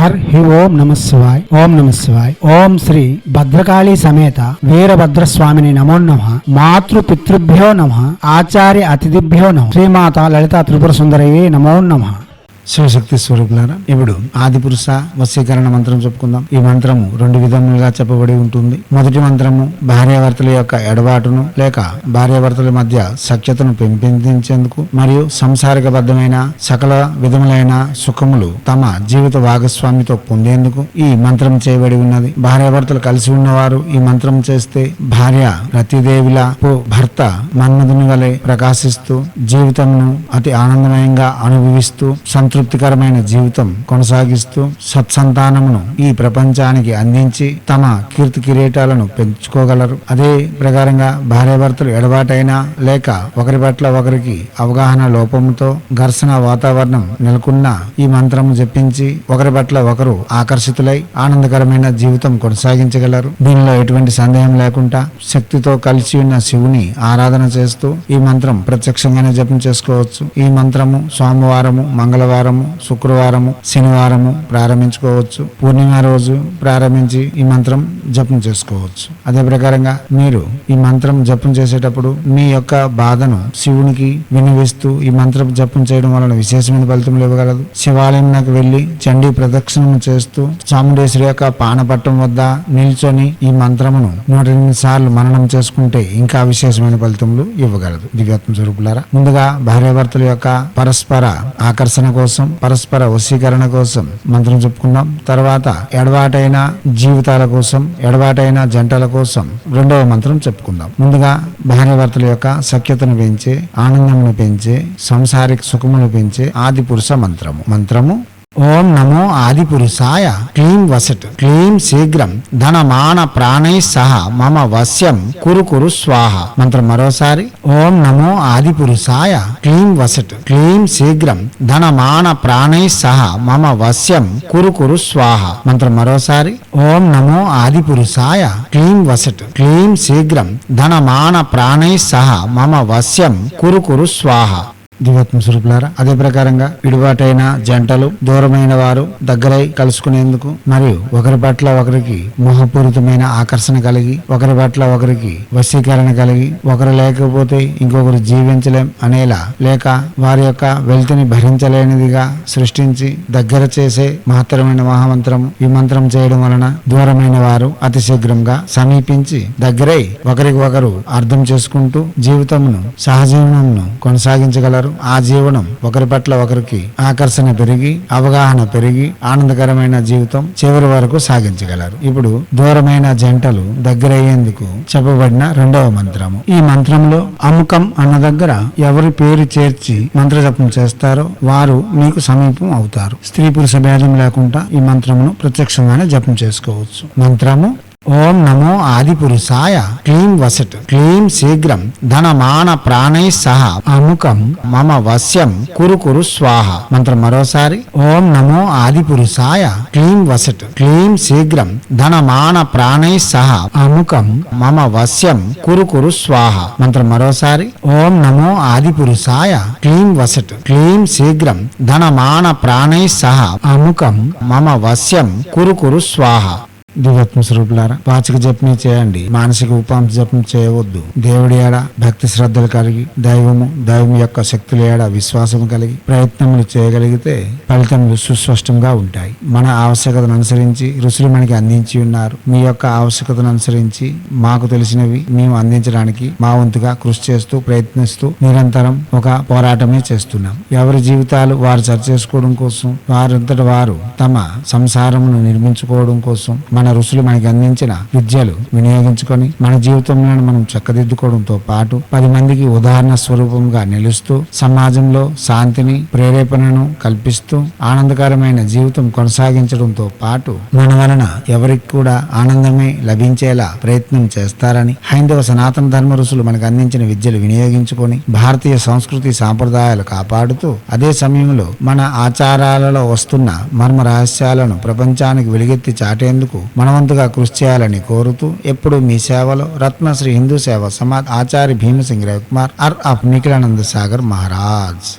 హి ఓం నమ శివాయ్. ఓం నమ శివాయ్. ఓం శ్రీ భద్రకాళీ సమేత వీరభద్రస్వామిని నమో నమః. మాతృ పితృభ్యో నమః. ఆచార్య అతిథిభ్యో నమః. శ్రీమాత లలితా త్రిపుర సుందరయే నమో నమః. శివశక్తి స్వరూపులారా, ఇప్పుడు ఆదిపురుష వశీకరణ మంత్రం చెప్పుకుందాం. ఈ మంత్రము రెండు విధములుగా చెప్పబడి ఉంటుంది. మొదటి మంత్రము భార్యాభర్తల యొక్క ఎడబాటును లేక భార్యాభర్తల మధ్య సఖ్యతను పెంపొందించేందుకు మరియు సంసారికబద్ధమైన సకల విధములైన సుఖములు తమ జీవిత భాగస్వామితో పొందేందుకు ఈ మంత్రం చేయబడి ఉన్నది. భార్యాభర్తలు కలిసి ఉన్నవారు ఈ మంత్రం చేస్తే భార్య రతిదేవిలా భర్త మన్మధుని వలె ప్రకాశిస్తూ జీవితమును అతి ఆనందమయంగా అనుభవిస్తూ సంతృప్తికరమైన జీవితం కొనసాగిస్తూ సత్సంతానమును ఈ ప్రపంచానికి అందించి తమ కీర్తి కిరీటాలను పెంచుకోగలరు. అదే ప్రకారంగా భార్యాభర్తలు ఎడబాటైనా లేక ఒకరి పట్ల ఒకరికి అవగాహన లోపంతో ఘర్షణ వాతావరణం నెలకొన్న ఈ మంత్రము జపించి ఒకరి పట్ల ఒకరు ఆకర్షితులై ఆనందకరమైన జీవితం కొనసాగించగలరు. దీనిలో ఎటువంటి సందేహం లేకుండా శక్తితో కలిసి ఉన్న శివుని ఆరాధన చేస్తూ ఈ మంత్రం ప్రత్యక్షంగానే జపం చేసుకోవచ్చు. ఈ మంత్రము సోమవారము, మంగళవారము, శుక్రవారము, శనివారము ప్రారంభించుకోవచ్చు. పూర్ణిమ రోజు ప్రారంభించి ఈ మంత్రం జపం చేసుకోవచ్చు. అదే ప్రకారంగా మీరు ఈ మంత్రం జపం చేసేటప్పుడు మీ యొక్క బాధను శివునికి వినిపిస్తూ ఈ మంత్రం జపం చేయడం వలన విశేషమైన ఫలితములు ఇవ్వగలదు. శివాలయంలోకి వెళ్లి చండీ ప్రదక్షిణం చేస్తూ చాముండేశ్వరి యొక్క పానపట్టం వద్ద నిల్చొని ఈ మంత్రమును 108 సార్లు మననం చేసుకుంటే ఇంకా విశేషమైన ఫలితములు ఇవ్వగలదు. దివ్యాత్మ స్వరూపులారా, ముందుగా భార్యాభర్తల యొక్క పరస్పర ఆకర్షణ కోసం, పరస్పర వశీకరణ కోసం మంత్రం చెప్పుకున్నాం. తర్వాత ఎడబాటైన జీవితాల కోసం, ఎడబాటైన జంటల కోసం రెండవ మంత్రం చెప్పుకుందాం. ముందుగా భార్యాభర్తల యొక్క సఖ్యతను పెంచే, ఆనందమును పెంచే, సంసారిక సుఖమును పెంచే ఆది పురుష మంత్రము ఓం నమో ఆదిపురుషాయ. క్లీం వసట్ క్లీం శీఘ్రం ధనమాన ప్రాణై సహ మమ వశ్యం కురు స్వాహ. మంత్రం మరోసారి. ఓం నమో ఆదిపురుషాయ. క్లీం వసట్ క్లీం శీఘ్రం ధనమాన ప్రాణై సహ మమ వశ్యం కురు స్వాహ. మంత్రం మరోసారి. ఓం నమో ఆదిపురుషాయ. క్లీం వసట్ క్లీం శీఘ్రం ధనమాన ప్రాణై సహ మమ వశ్యం కురు స్వాహ. దివ్యాత్మ స్వరూపులారా, అదే ప్రకారంగా విడిబాటైన జంటలు, దూరమైన వారు దగ్గరై కలుసుకునేందుకు మరియు ఒకరి పట్ల ఒకరికి మోహపూరితమైన ఆకర్షణ కలిగి, ఒకరి పట్ల ఒకరికి వశీకరణ కలిగి, ఒకరు లేకపోతే ఇంకొకరు జీవించలేం అనేలా లేక వారి యొక్క వెల్తిని భరించలేనిదిగా సృష్టించి దగ్గర చేసే మహత్తరమైన మహామంత్రము. ఈ మంత్రం చేయడం వలన దూరమైన వారు అతి శీఘ్రంగా సమీపించి దగ్గరై ఒకరికి ఒకరు అర్థం చేసుకుంటూ జీవితమును, సహజీవనమును కొనసాగించగలరు. ఆ జీవనం ఒకరి పట్ల ఒకరికి ఆకర్షణ పెరిగి, అవగాహన పెరిగి ఆనందకరమైన జీవితం చివరి వరకు సాగించగలరు. ఇప్పుడు దూరమైన జంటలు దగ్గరయ్యేందుకు చెప్పబడిన రెండవ మంత్రము. ఈ మంత్రంలో అముకం అన్న దగ్గర ఎవరి పేరు చేర్చి మంత్రజపం చేస్తారో వారు మీకు సమీపం అవుతారు. స్త్రీ పురుష భేదం లేకుండా ఈ మంత్రమును ప్రత్యక్షంగానే జపం చేసుకోవచ్చు. మంత్రము ఓం నమో ఆదిపురుషాయ. క్లీం వసట్ క్లీం శీఘ్రం ధనమాన ప్రాణై సహ అముకం మమ వశ్యం కురు స్వాహ. మంత్రం మరోసారి. ఓం నమో ఆదిపురుషాయ. క్లీం వసట్ క్లీం శీఘ్రం ధనమాన ప్రాణై సహ అముకం మమ వశ్యం కురు స్వాహ. మంత్రం మరోసారి. ఓం నమో ఆదిపురుషాయ. క్లీం వసట్ క్లీం శీఘ్రం ధనమాన ప్రాణై సహ అముకం మమ వశ్యం కురు స్వాహ. దివ్యాత్మ స్వరూపులారా, వాచిక జపం చేయండి, మానసిక ఉపాంశ జపం చేయవద్దు. దేవుడి ఏడ భక్తి శ్రద్ధలు కలిగి దైవం యొక్క శక్తుల ఏడ విశ్వాసం కలిగి ప్రయత్నములు చేయగలిగితే ఫలితములు సుస్పష్టంగా ఉంటాయి. మన ఆవశ్యకతను అనుసరించి ఋషులు మనకి అందించి ఉన్నారు. మీ యొక్క ఆవశ్యకతను అనుసరించి మాకు తెలిసినవి మేము అందించడానికి మా వంతుగా కృషి చేస్తూ ప్రయత్నిస్తూ నిరంతరం ఒక పోరాటమే చేస్తున్నాం. ఎవరి జీవితాలు వారు సరిచేసుకోవడం కోసం, వారంతట వారు తమ సంసారమును నిర్మించుకోవడం కోసం మన ఋషులు మనకి అందించిన విద్యలు వినియోగించుకొని మన జీవితంలో మనం చక్కదిద్దుకోవడంతో పాటు 10 మందికి ఉదాహరణ స్వరూపంగా నిలుస్తూ సమాజంలో శాంతిని, ప్రేరేపణను కల్పిస్తూ ఆనందకరమైన జీవితం కొనసాగించడంతో పాటు మన వలన ఎవరికి కూడా ఆనందమే లభించేలా ప్రయత్నం చేస్తారని హైందవ సనాతన ధర్మ ఋషులు మనకు అందించిన విద్యలు వినియోగించుకొని భారతీయ సంస్కృతి సాంప్రదాయాలు కాపాడుతూ అదే సమయంలో మన ఆచారాలలో వస్తున్న మర్మ రహస్యాలను ప్రపంచానికి వెలుగెత్తి చాటేందుకు మనవంతుగా కృషి చేయాలని కోరుతూ ఎప్పుడు మీ సేవలో రత్నశ్రీ హిందూ సేవ సమాజ్ ఆచార్య భీమసింగ్ రవికుమార్ ఆఫ్ నిఖిలానంద సాగర్ మహారాజ్.